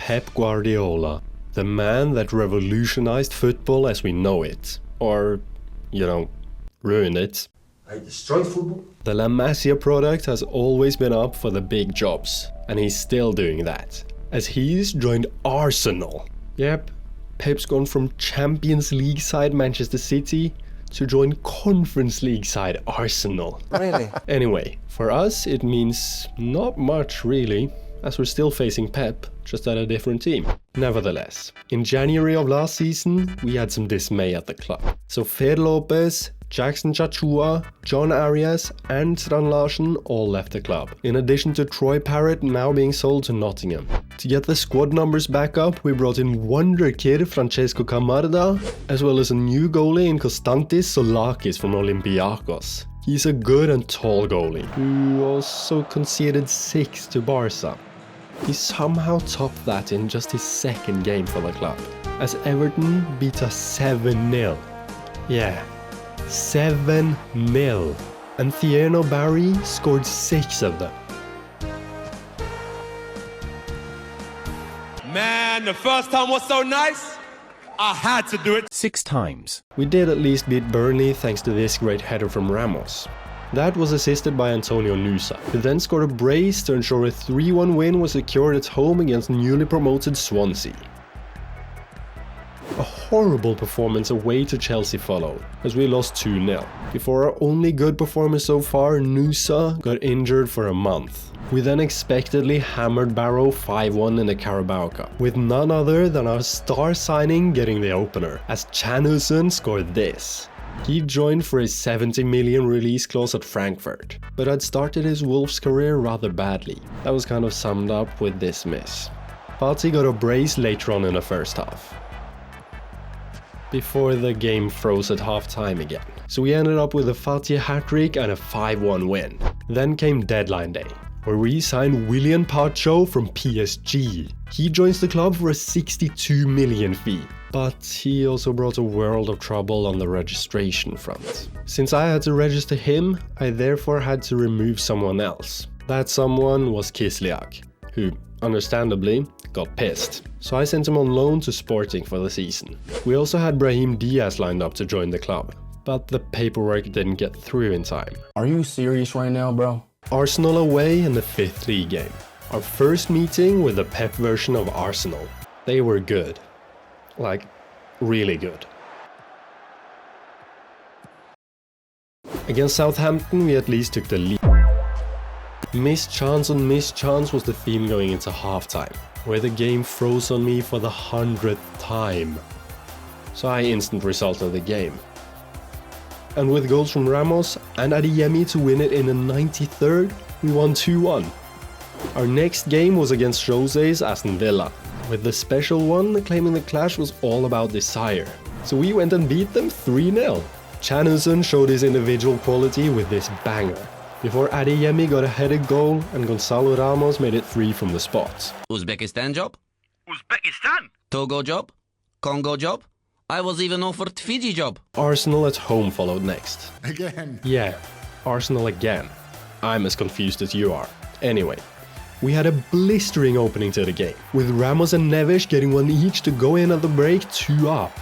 Pep Guardiola, the man that revolutionized football as we know it. Or, ruined it. I destroyed football. The La Masia product has always been up for the big jobs, and he's still doing that, as he's joined Arsenal. Yep, Pep's gone from Champions League side Manchester City to join Conference League side Arsenal. Really? Anyway, for us it means not much really, as we're still facing Pep, just at a different team. Nevertheless, in January of last season, we had some dismay at the club. So Fer Lopez, Jackson Chachua, John Arias and Strand Larsen all left the club, in addition to Troy Parrott now being sold to Nottingham. To get the squad numbers back up, we brought in wonder kid Francesco Camarda, as well as a new goalie in Konstantis Solakis from Olympiacos. He's a good and tall goalie, who also conceded 6 to Barca. He somehow topped that in just his second game for the club, as Everton beat us 7-0. Yeah, 7-0. And Thierno Barry scored 6 of them. Man, the first time was so nice, I had to do it 6 times. We did at least beat Burnley thanks to this great header from Ramos. That was assisted by Antonio Nusa, who then scored a brace to ensure a 3-1 win was secured at home against newly promoted Swansea. A horrible performance away to Chelsea followed, as we lost 2-0. Before our only good performance so far, Nusa got injured for a month. We then expectedly hammered Barrow 5-1 in the Carabao Cup, with none other than our star signing getting the opener, as Chanusen scored this. He joined for his 70 million release clause at Frankfurt, but had started his Wolves career rather badly. That was kind of summed up with this miss. Fati got a brace later on in the first half, before the game froze at half-time again. So we ended up with a Fati hat-trick and a 5-1 win. Then came deadline day, where we signed William Pacho from PSG. He joins the club for a 62 million fee, but he also brought a world of trouble on the registration front. Since I had to register him, I therefore had to remove someone else. That someone was Kislyak, who, understandably, got pissed. So I sent him on loan to Sporting for the season. We also had Brahim Diaz lined up to join the club, but the paperwork didn't get through in time. Are you serious right now, bro? Arsenal away in the 5th league game. Our first meeting with the Pep version of Arsenal. They were good. Like, really good. Against Southampton, we at least took the lead. Missed chance on missed chance was the theme going into halftime, where the game froze on me for the 100th time. So I instant resulted the game. And with goals from Ramos and Adeyemi to win it in the 93rd, we won 2-1. Our next game was against Jose's Aston Villa, with the special one claiming the clash was all about desire. So we went and beat them 3-0. Chanusen showed his individual quality with this banger, before Adeyemi got a headed goal and Gonzalo Ramos made it 3 from the spot. Uzbekistan job? Uzbekistan? Togo job? Congo job? I was even offered Fiji job. Arsenal at home followed next. Again. Yeah, Arsenal again. I'm as confused as you are. Anyway, we had a blistering opening to the game, with Ramos and Neves getting one each to go in at the break 2 up.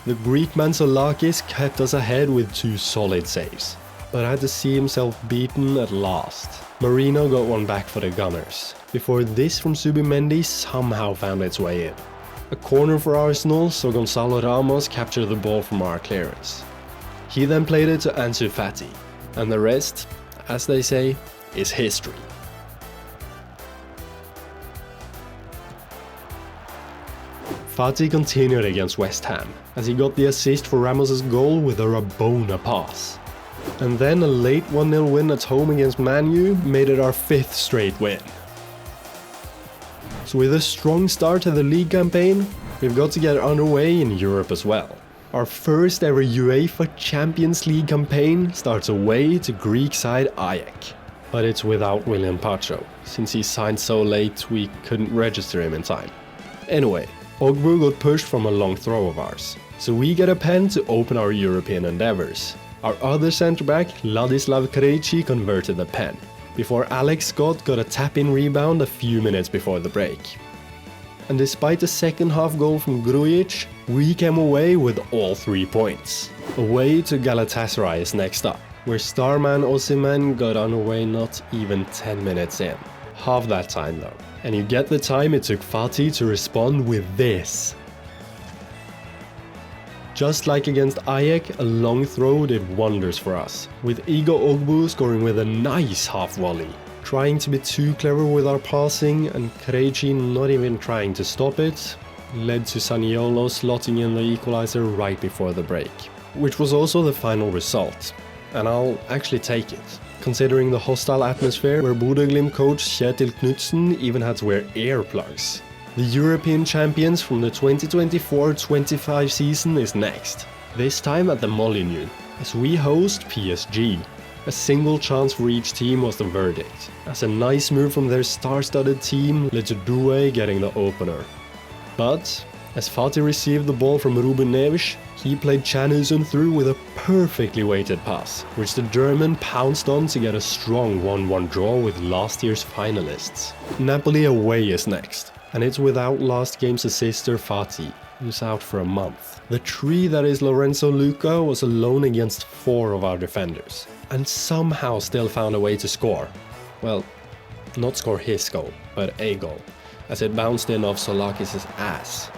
The Greek man Solakis kept us ahead with 2 solid saves, but had to see himself beaten at last. Marino got one back for the Gunners, before this from Subimendi somehow found its way in. A corner for Arsenal, so Gonzalo Ramos captured the ball from our clearance. He then played it to Ansu Fati, and the rest, as they say, is history. Fati continued against West Ham, as he got the assist for Ramos' goal with a Rabona pass. And then a late 1-0 win at home against Man U made it our 5th straight win. So with a strong start to the league campaign, we've got to get underway in Europe as well. Our first ever UEFA Champions League campaign starts away to Greek side Ajax. But it's without William Pacho, since he signed so late we couldn't register him in time. Anyway, Ogbu got pushed from a long throw of ours, so we get a pen to open our European endeavours. Our other centre-back, Ladislav Krejci, converted the pen, before Alex Scott got a tap-in rebound a few minutes before the break. And despite the second half goal from Grujic, we came away with all 3 points. Away to Galatasaray is next up, where starman Osimhen got underway not even 10 minutes in. Half that time though. And you get the time it took Fatih to respond with this. Just like against Ajax, a long throw did wonders for us, with Igor Ogbu scoring with a nice half volley. Trying to be too clever with our passing and Krejci not even trying to stop it, led to Zaniolo slotting in the equalizer right before the break. Which was also the final result, and I'll actually take it, considering the hostile atmosphere where Bodø Glimt coach Kjetil Knutsen even had to wear earplugs. The European champions from the 2024-25 season is next, this time at the Molineux, as we host PSG. A single chance for each team was the verdict, as a nice move from their star-studded team led to Doué getting the opener. But, as Fatih received the ball from Ruben Neves, he played Canuzon through with a perfectly weighted pass, which the German pounced on to get a strong 1-1 draw with last year's finalists. Napoli away is next, and it's without last game's assister Fatih, who's out for a month. The tree that is Lorenzo Luca was alone against 4 of our defenders, and somehow still found a way to score. Well, not score his goal, but a goal, as it bounced in off Solakis' ass.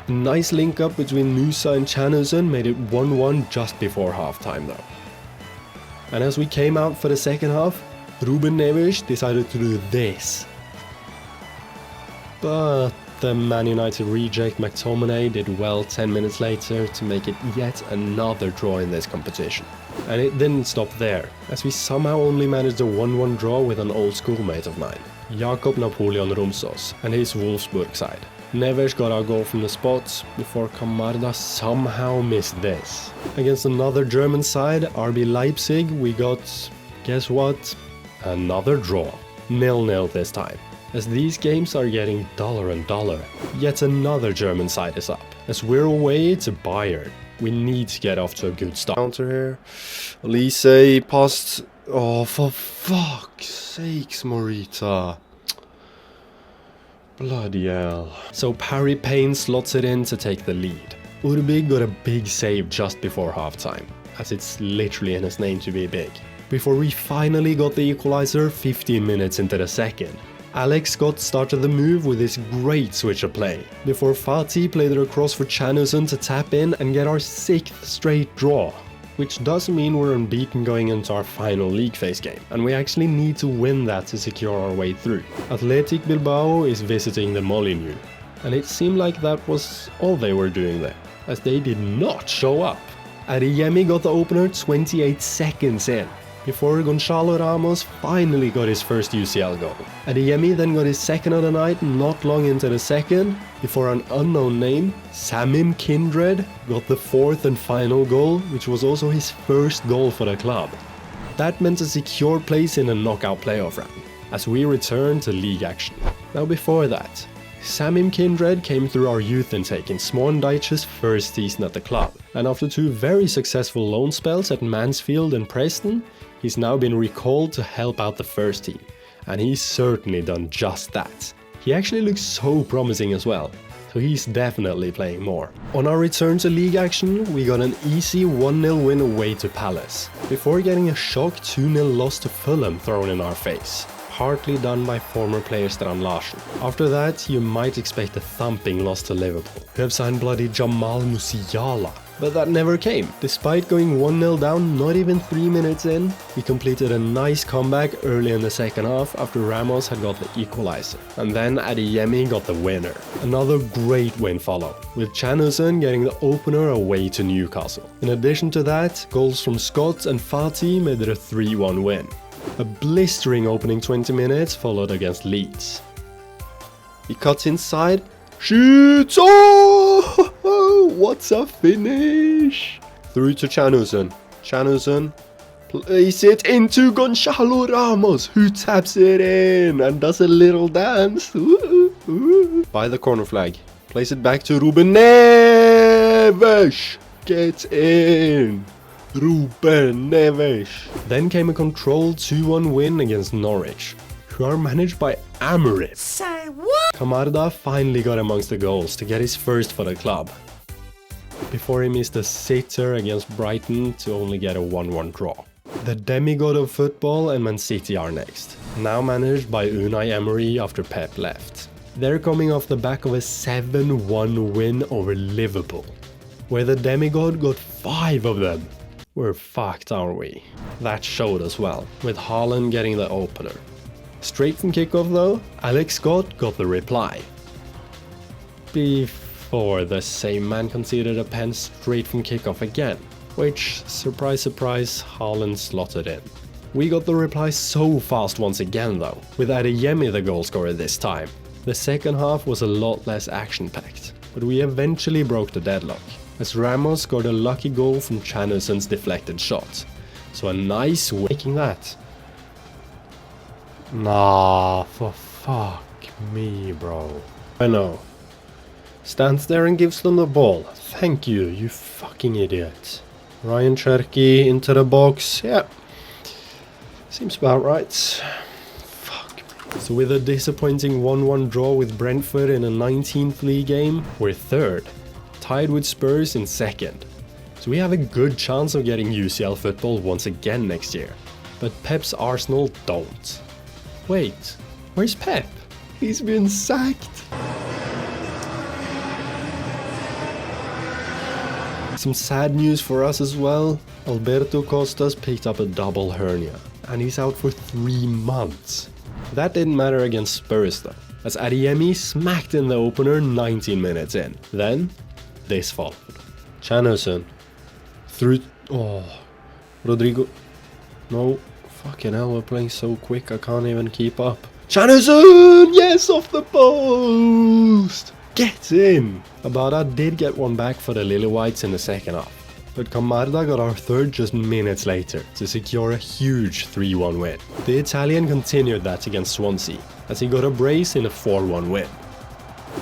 A nice link up between Nusa and Canuzon made it 1-1 just before halftime though. And as we came out for the second half, Ruben Neves decided to do this. But the Man United reject McTominay did well 10 minutes later to make it yet another draw in this competition. And it didn't stop there, as we somehow only managed a 1-1 draw with an old schoolmate of mine, Jakob Napoleon Rumsos, and his Wolfsburg side. Neves got our goal from the spot, before Camarda somehow missed this. Against another German side, RB Leipzig, we got, guess what? Another draw. 0-0 this time. As these games are getting duller and duller. Yet another German side is up, as we're away to Pyre. We need to get off to a good start. Counter here. Elise passed. Oh, for fuck's sakes, Morita. Bloody hell. So Parry Payne slots it in to take the lead. Urbig got a big save just before halftime, as it's literally in his name to be big. Before we finally got the equalizer 15 minutes into the second. Alex Scott started the move with his great switch of play, before Fatih played it across for Canuzon to tap in and get our 6th straight draw. Which does mean we're unbeaten going into our final league phase game, and we actually need to win that to secure our way through. Athletic Bilbao is visiting the Molineux, and it seemed like that was all they were doing there, as they did not show up. Adeyemi got the opener 28 seconds in, before Gonçalo Ramos finally got his first UCL goal. Adeyemi then got his second of the night not long into the second, before an unknown name, Samim Kindred, got the 4th and final goal, which was also his first goal for the club. That meant a secure place in a knockout playoff round, as we return to league action. Now before that, Samim Kindred came through our youth intake in Småen Dyche's first season at the club, and after 2 very successful loan spells at Mansfield and Preston, he's now been recalled to help out the first team, and he's certainly done just that. He actually looks so promising as well, so he's definitely playing more. On our return to league action, we got an easy 1-0 win away to Palace, before getting a shock 2-0 loss to Fulham thrown in our face, partly done by former player Strand Larsen. After that, you might expect a thumping loss to Liverpool, who have signed bloody Jamal Musiala. But that never came. Despite going 1-0 down not even 3 minutes in, we completed a nice comeback early in the second half after Ramos had got the equalizer. And then Adeyemi got the winner. Another great win followed, with Canuzon getting the opener away to Newcastle. In addition to that, goals from Scott and Fatih made it a 3-1 win. A blistering opening 20 minutes followed against Leeds. He cuts inside, shoots! Oh, what's a finish! Through to Canuzon. Canuzon plays it into Gonçalo Ramos, who taps it in and does a little dance. By the corner flag. Plays it back to Ruben Neves. Get in. Ruben Neves. Then came a controlled 2-1 win against Norwich, who are managed by Armies. Say what? Camarda finally got amongst the goals to get his first for the club, before he missed a sitter against Brighton to only get a 1-1 draw. The demigod of football and Man City are next, now managed by Unai Emery after Pep left. They're coming off the back of a 7-1 win over Liverpool, where the demigod got 5 of them. We're fucked, aren't we? That showed as well, with Haaland getting the opener. Straight from kickoff though, Alex Scott got the reply, before the same man conceded a pen straight from kickoff again, which, surprise surprise, Haaland slotted in. We got the reply so fast once again though, with Adeyemi the goal scorer this time. The second half was a lot less action-packed, but we eventually broke the deadlock, as Ramos scored a lucky goal from Chanuson's deflected shot. So a nice win making that. Nah, for fuck me, bro. I know. Stands there and gives them the ball. Thank you, you fucking idiot. Ryan Cherky into the box. Yeah. Seems about right. Fuck. So with a disappointing 1-1 draw with Brentford in a 19th league game, we're third, tied with Spurs in second. So we have a good chance of getting UCL football once again next year. But Pep's Arsenal don't. Wait, where's Pep? He's been sacked. Some sad news for us as well. Alberto Costas picked up a double hernia, and he's out for 3 months. That didn't matter against Spurs though, as Adeyemi smacked in the opener 19 minutes in. Then, this followed. Chanuson. Through... Oh. Rodrigo... No. Fucking hell, we're playing so quick I can't even keep up. Chanuson! Yes, off the post! Get in! Abada did get one back for the Lily Whites in the second half, but Camarda got our third just minutes later to secure a huge 3-1 win. The Italian continued that against Swansea, as he got a brace in a 4-1 win.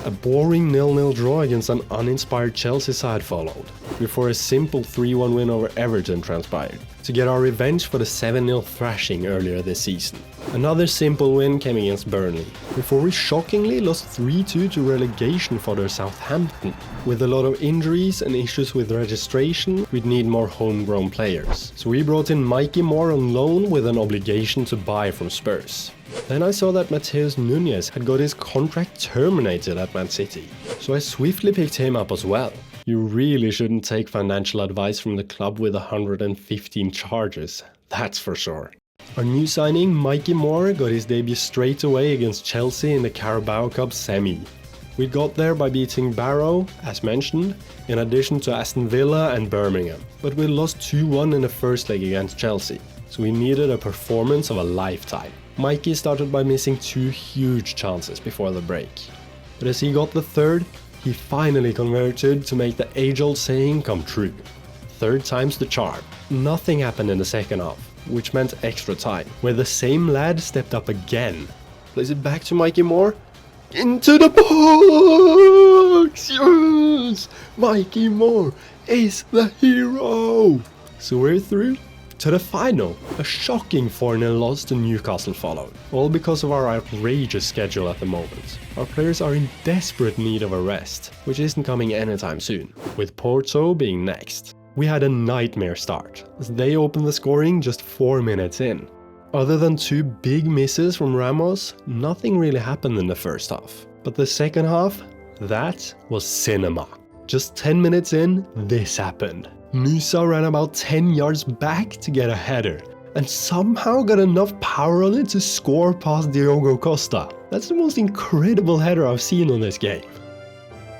A boring 0-0 draw against an uninspired Chelsea side followed, before a simple 3-1 win over Everton transpired, to get our revenge for the 7-0 thrashing earlier this season. Another simple win came against Burnley, before we shockingly lost 3-2 to relegation fodder Southampton. With a lot of injuries and issues with registration, we'd need more homegrown players. So we brought in Mikey Moore on loan with an obligation to buy from Spurs. Then I saw that Matheus Nunes had got his contract terminated at Man City, so I swiftly picked him up as well. You really shouldn't take financial advice from the club with 115 charges, that's for sure. Our new signing, Mikey Moore, got his debut straight away against Chelsea in the Carabao Cup semi. We got there by beating Barrow, as mentioned, in addition to Aston Villa and Birmingham, but we lost 2-1 in the first leg against Chelsea, so we needed a performance of a lifetime. Mikey started by missing 2 huge chances before the break, but as he got the third, he finally converted to make the age-old saying come true. Third time's the charm. Nothing happened in the second half, which meant extra time, where the same lad stepped up again. Plays it back to Mikey Moore. Into the box! Yes! Mikey Moore is the hero! So we're through to the final. A shocking 4-0 loss to Newcastle followed, all because of our outrageous schedule at the moment. Our players are in desperate need of a rest, which isn't coming anytime soon, with Porto being next. We had a nightmare start, as they opened the scoring just 4 minutes in. Other than 2 big misses from Ramos, nothing really happened in the first half. But the second half, that was cinema. Just 10 minutes in, this happened. Nusa ran about 10 yards back to get a header, and somehow got enough power on it to score past Diogo Costa. That's the most incredible header I've seen on this game.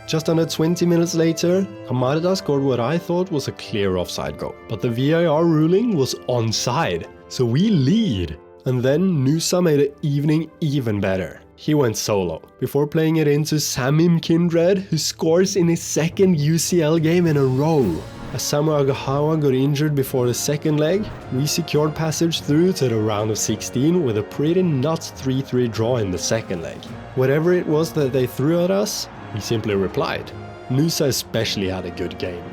Just under 20 minutes later, Camarda scored what I thought was a clear offside goal, but the VAR ruling was onside, so we lead. And then Nusa made the evening even better. He went solo, before playing it into Samim Kindred, who scores in his second UCL game in a row. As Samu Agahawa got injured before the second leg, we secured passage through to the round of 16 with a pretty nuts 3-3 draw in the second leg. Whatever it was that they threw at us, we simply replied. Nusa especially had a good game.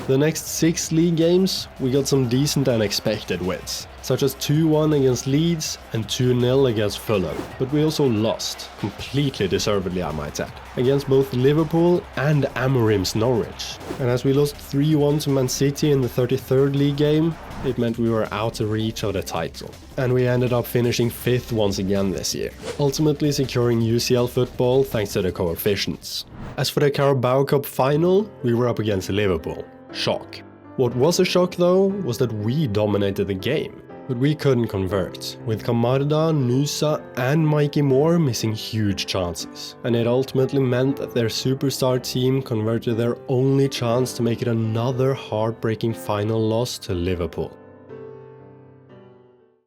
The next 6 league games, we got some decent and expected wins, such as 2-1 against Leeds and 2-0 against Fulham. But we also lost, completely deservedly I might add, against both Liverpool and Amorim's Norwich. And as we lost 3-1 to Man City in the 33rd league game, it meant we were out of reach of the title. And we ended up finishing 5th once again this year, ultimately securing UCL football thanks to the coefficients. As for the Carabao Cup final, we were up against Liverpool. Shock. What was a shock though was that we dominated the game, but we couldn't convert, with Camarda, Nusa and Mikey Moore missing huge chances, and it ultimately meant that their superstar team converted their only chance to make it another heartbreaking final loss to Liverpool.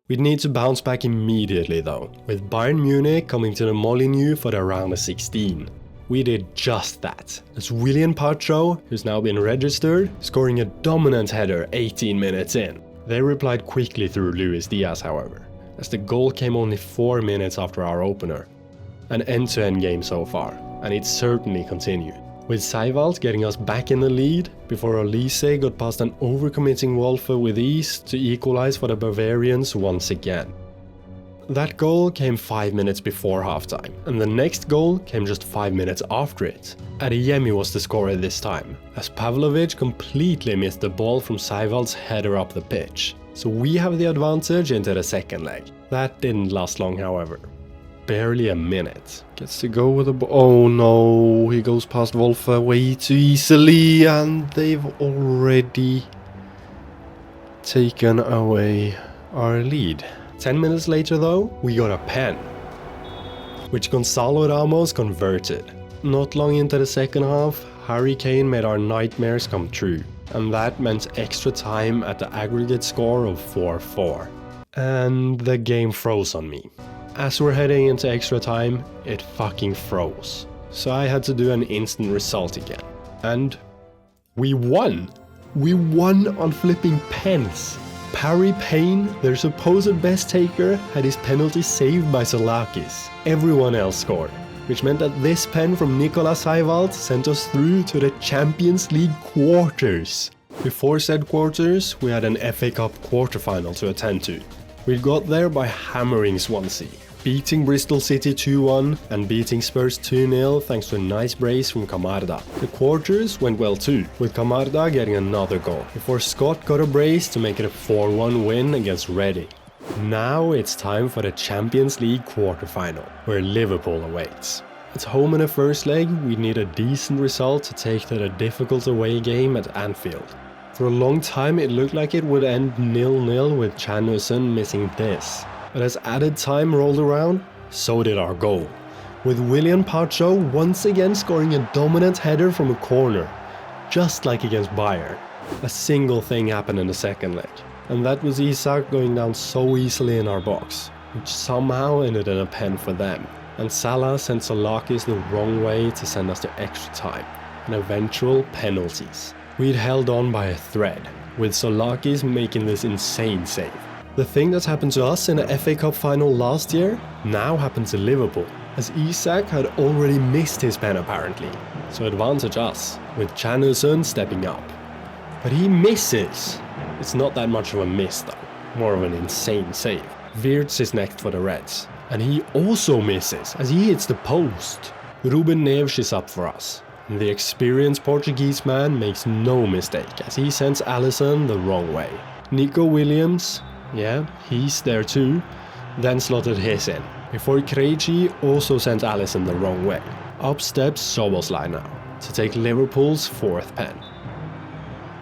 We'd need to bounce back immediately though, with Bayern Munich coming to the Molineux for the round of 16. We did just that, as William Pacho, who's now been registered, scoring a dominant header 18 minutes in. They replied quickly through Luis Diaz however, as the goal came only 4 minutes after our opener. An end-to-end game so far, and it certainly continued, with Seiwald getting us back in the lead before Olise got past an overcommitting Wolfe with ease to equalize for the Bavarians once again. That goal came 5 minutes before halftime, and the next goal came just 5 minutes after it. Adeyemi was the scorer this time, as Pavlovic completely missed the ball from Seiwald's header up the pitch. So we have the advantage into the second leg. That didn't last long however. Barely a minute. Gets to go with the ball. Oh no, he goes past Wolfe way too easily, and they've already taken away our lead. 10 minutes later though, we got a pen, which Gonzalo Ramos converted. Not long into the second half, Harry Kane made our nightmares come true, and that meant extra time at the aggregate score of 4-4. And the game froze on me. As we're heading into extra time, it fucking froze. So I had to do an instant result again. And we won! We won on flipping pens! Parry Payne, their supposed best taker, had his penalty saved by Solakis. Everyone else scored, which meant that this pen from Nicolas Seiwald sent us through to the Champions League quarters. Before said quarters, we had an FA Cup quarterfinal to attend to. We got there by hammering Swansea, beating Bristol City 2-1 and beating Spurs 2-0 thanks to a nice brace from Camarda. The quarters went well too, with Camarda getting another goal, before Scott got a brace to make it a 4-1 win against Reading. Now it's time for the Champions League quarterfinal, where Liverpool awaits. At home in the first leg, we'd need a decent result to take to the difficult away game at Anfield. For a long time it looked like it would end 0-0 with Chanuson missing this. But as added time rolled around, so did our goal, with William Pacho once again scoring a dominant header from a corner, just like against Bayern. A single thing happened in the second leg, and that was Isak going down so easily in our box, which somehow ended in a pen for them, and Salah sent Solakis the wrong way to send us to extra time, and eventual penalties. We'd held on by a thread, with Solakis making this insane save. The thing that happened to us in the FA Cup final last year now happened to Liverpool, as Isak had already missed his pen apparently, so advantage us, with Chanuson stepping up. But he misses! It's not that much of a miss though, more of an insane save. Wirtz is next for the Reds, and he also misses as he hits the post. Ruben Neves is up for us, and the experienced Portuguese man makes no mistake as he sends Alisson the wrong way. Nico Williams, yeah, he's there too, then slotted his in, before Krejci also sent Alisson the wrong way. Up steps Szoboszlai now, to take Liverpool's 4th pen.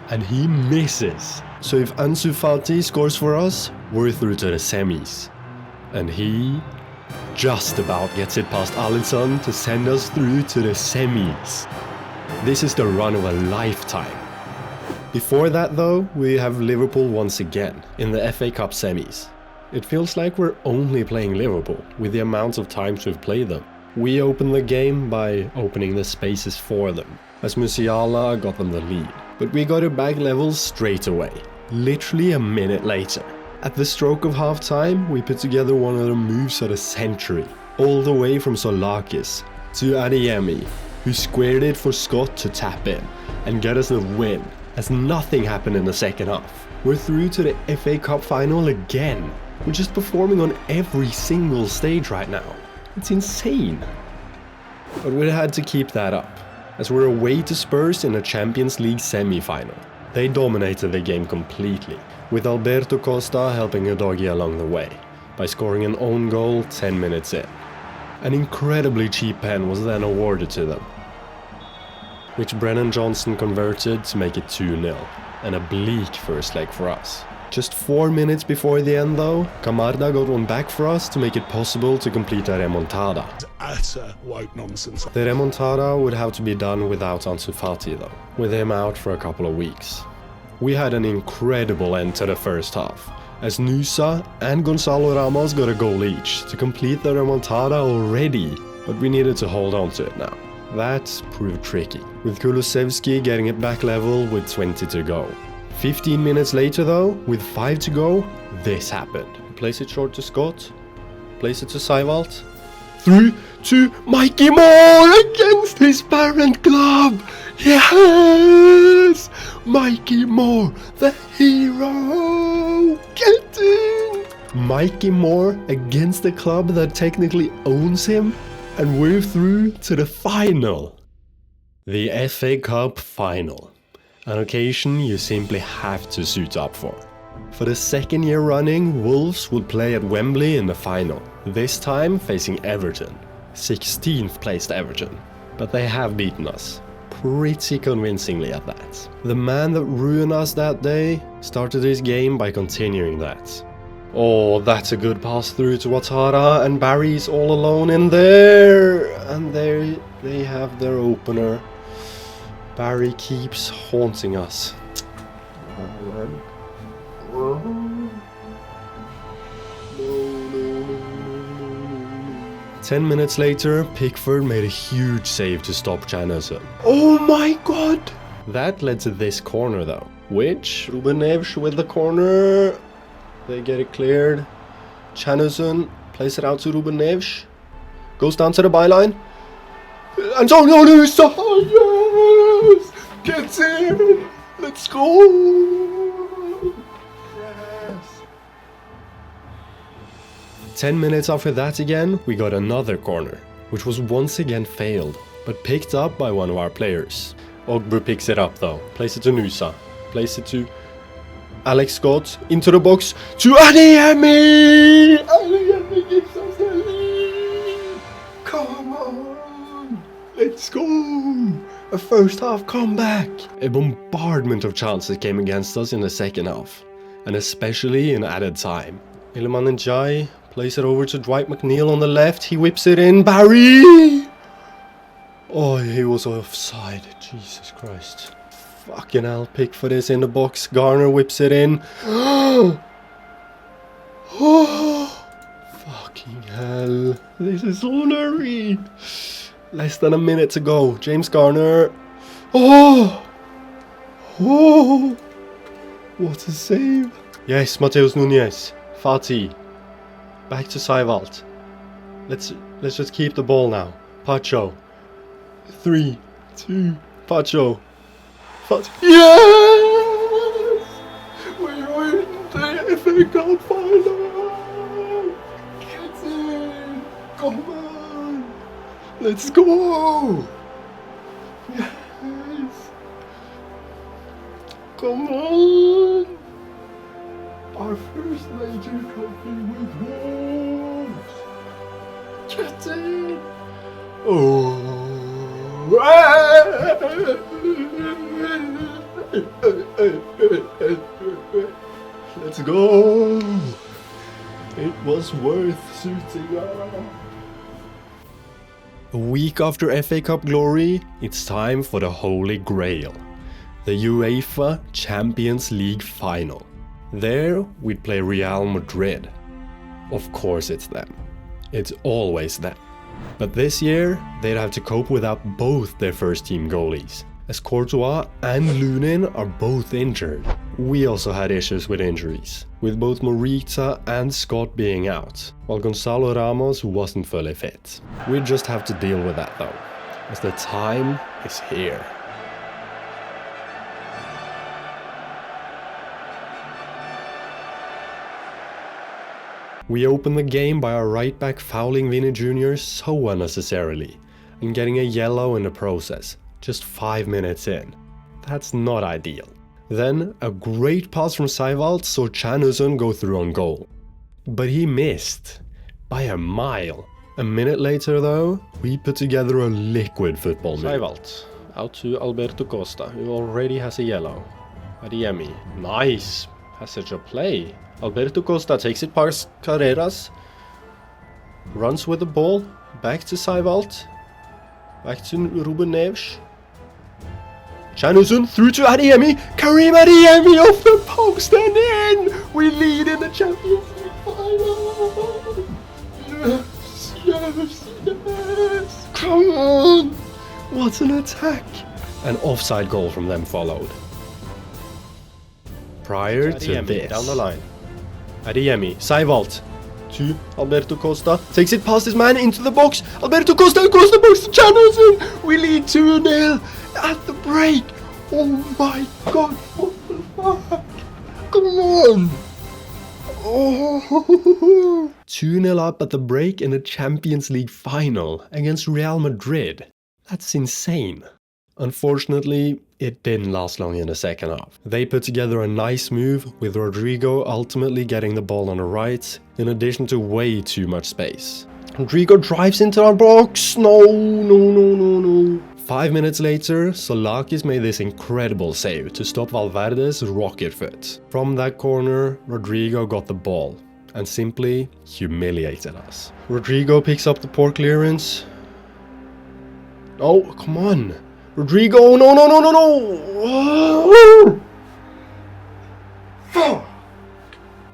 And he misses. So if Ansu Fati scores for us, we're through to the semis. And he just about gets it past Alisson to send us through to the semis. This is the run of a lifetime. Before that though, we have Liverpool once again, in the FA Cup semis. It feels like we're only playing Liverpool, with the amount of times we've played them. We opened the game by opening the spaces for them, as Musiala got them the lead. But we got it back level straight away, literally a minute later. At the stroke of half time, we put together one of the moves of the century, all the way from Solakis to Adeyemi, who squared it for Scott to tap in and get us the win, as nothing happened in the second half. We're through to the FA Cup final again. We're just performing on every single stage right now. It's insane. But we had to keep that up, as we're away to Spurs in the Champions League semi-final. They dominated the game completely, with Alberto Costa helping Udogie along the way, by scoring an own goal 10 minutes in. An incredibly cheap pen was then awarded to them, which Brennan Johnson converted to make it 2-0, and a bleak first leg for us. Just 4 minutes before the end though, Camarda got one back for us to make it possible to complete a remontada. Utter woke nonsense. The remontada would have to be done without Ansu Fati though, with him out for a couple of weeks. We had an incredible end to the first half, as Nusa and Gonzalo Ramos got a goal each to complete the remontada already, but we needed to hold on to it now. That proved tricky, with Kulusevski getting it back level with 20 to go. 15 minutes later though, with 5 to go, this happened. Place it short to Scott, place it to Seivalt. 3 to Mikey Moore against his parent club! Yes! Mikey Moore, the hero! Get in! Mikey Moore against the club that technically owns him, and we're through to the final. The FA Cup final. An occasion you simply have to suit up for. For the second year running, Wolves would play at Wembley in the final, this time facing Everton. 16th placed Everton. But they have beaten us, pretty convincingly at that. The man that ruined us that day started his game by continuing that. Oh, that's a good pass through to Ouattara, and Barry's all alone in there! And there they have their opener. Barry keeps haunting us. 10 minutes later, Pickford made a huge save to stop Chanelson. Oh my god! That led to this corner though, which Ruben Neves with the corner. They get it cleared. Chanelson plays it out to Ruben Neves. Goes down to the byline. Antonio Nusa! Yes! Gets in! Let's go! Yes! 10 minutes after that again, we got another corner, which was once again failed, but picked up by one of our players. Ogbu picks it up though, plays it to Nusa, plays it to Alex Scott, into the box, to Adeyemi! Adeyemi gives us the lead! Come on! Let's go! A first half comeback! A bombardment of chances came against us in the second half, and especially in added time. Iliman Ndiaye plays it over to Dwight McNeil on the left, he whips it in, Barry! Oh, he was offside, Jesus Christ. Fucking hell, Pickford is in the box, Garner whips it in. Oh, fucking hell, this is blurry. Less than a minute to go, James Garner. Oh, what a save. Yes, Mateus Nunes, Fati, back to Seivalt. Let's just keep the ball now. Pacho, 3, 2, Pacho. Yes! We win the FA Cup final! Get in! Come on! Let's go! Yes! Come on! Our first major trophy with Wolves! Get in! Oh! Let's go! It was worth suiting up. A week after FA Cup glory, it's time for the Holy Grail, the UEFA Champions League final. There, we'd play Real Madrid. Of course it's them. It's always them. But this year, they'd have to cope without both their first team goalies, as Courtois and Lunin are both injured. We also had issues with injuries, with both Morita and Scott being out, while Gonzalo Ramos wasn't fully fit. We'd just have to deal with that though, as the time is here. We open the game by our right back fouling Vinny Jr. so unnecessarily and getting a yellow in the process, just 5 minutes in. That's not ideal. Then a great pass from Seivald saw Chanuzun go through on goal. But he missed by a mile. A minute later though, we put together a liquid football move. Seivald out to Alberto Costa, who already has a yellow. Adeyemi, nice passage of play. Alberto Costa takes it past Carreras, runs with the ball, back to Seivald, back to Ruben Neves. Chanuzun through to Adeyemi, Karim Adeyemi off the post and in! We lead in the Champions League final! Yes, yes, yes! Come on! What an attack! An offside goal from them followed. Prior to this, down the line. Adeyemi, Seivald to Alberto Costa, takes it past his man into the box. Alberto Costa across the box to Chanuzun. We lead 2-0 at the break. Oh my god, what the fuck? Come on. Oh. 2-0 up at the break in the Champions League final against Real Madrid. That's insane. Unfortunately, it didn't last long in the second half. They put together a nice move, with Rodrigo ultimately getting the ball on the right, in addition to way too much space. Rodrigo drives into our box! No. 5 minutes later, Solakis made this incredible save to stop Valverde's rocket foot. From that corner, Rodrigo got the ball and simply humiliated us. Rodrigo picks up the poor clearance. Oh, come on! Rodrigo, no!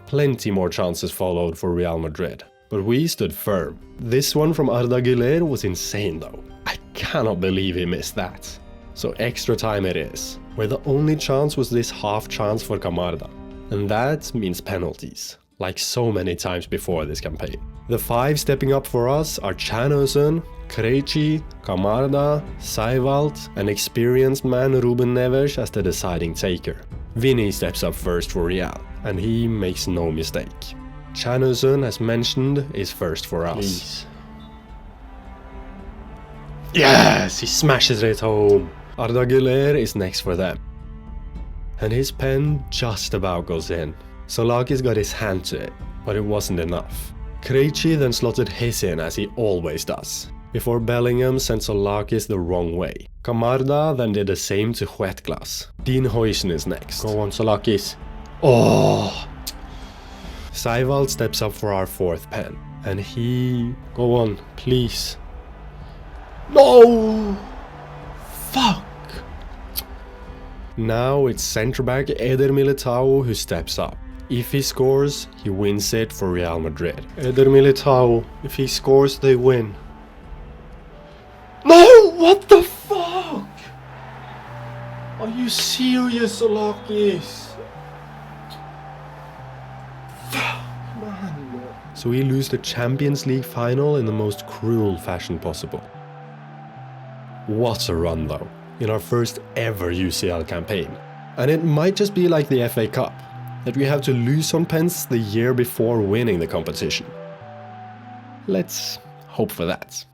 Plenty more chances followed for Real Madrid, but we stood firm. This one from Arda Güler was insane though. I cannot believe he missed that. So extra time it is, where the only chance was this half chance for Camarda. And that means penalties, like so many times before this campaign. The 5 stepping up for us are Chanuzun, Krejci, Camarda, Seivald, and experienced man Ruben Neves as the deciding taker. Vinny steps up first for Real, and he makes no mistake. Chanuzun, as mentioned, is first for us. Please. Yes, he smashes it home. Arda Güler is next for them. And his pen just about goes in. Solakis got his hand to it, but it wasn't enough. Krejci then slotted his in as he always does, before Bellingham sent Solakis the wrong way. Camarda then did the same to Huetglas. Dean Huijsen is next. Go on, Solakis. Oh! Seivald steps up for our 4th pen, and he... Go on, please. No! Fuck! Now it's centre-back Eder Militao who steps up. If he scores, he wins it for Real Madrid. Eder Militao, if he scores, they win. No! What the fuck? Are you serious, Solakis? Man. So we lose the Champions League final in the most cruel fashion possible. What a run though, in our first ever UCL campaign. And it might just be like the FA Cup, that we have to lose some pens the year before winning the competition. Let's hope for that.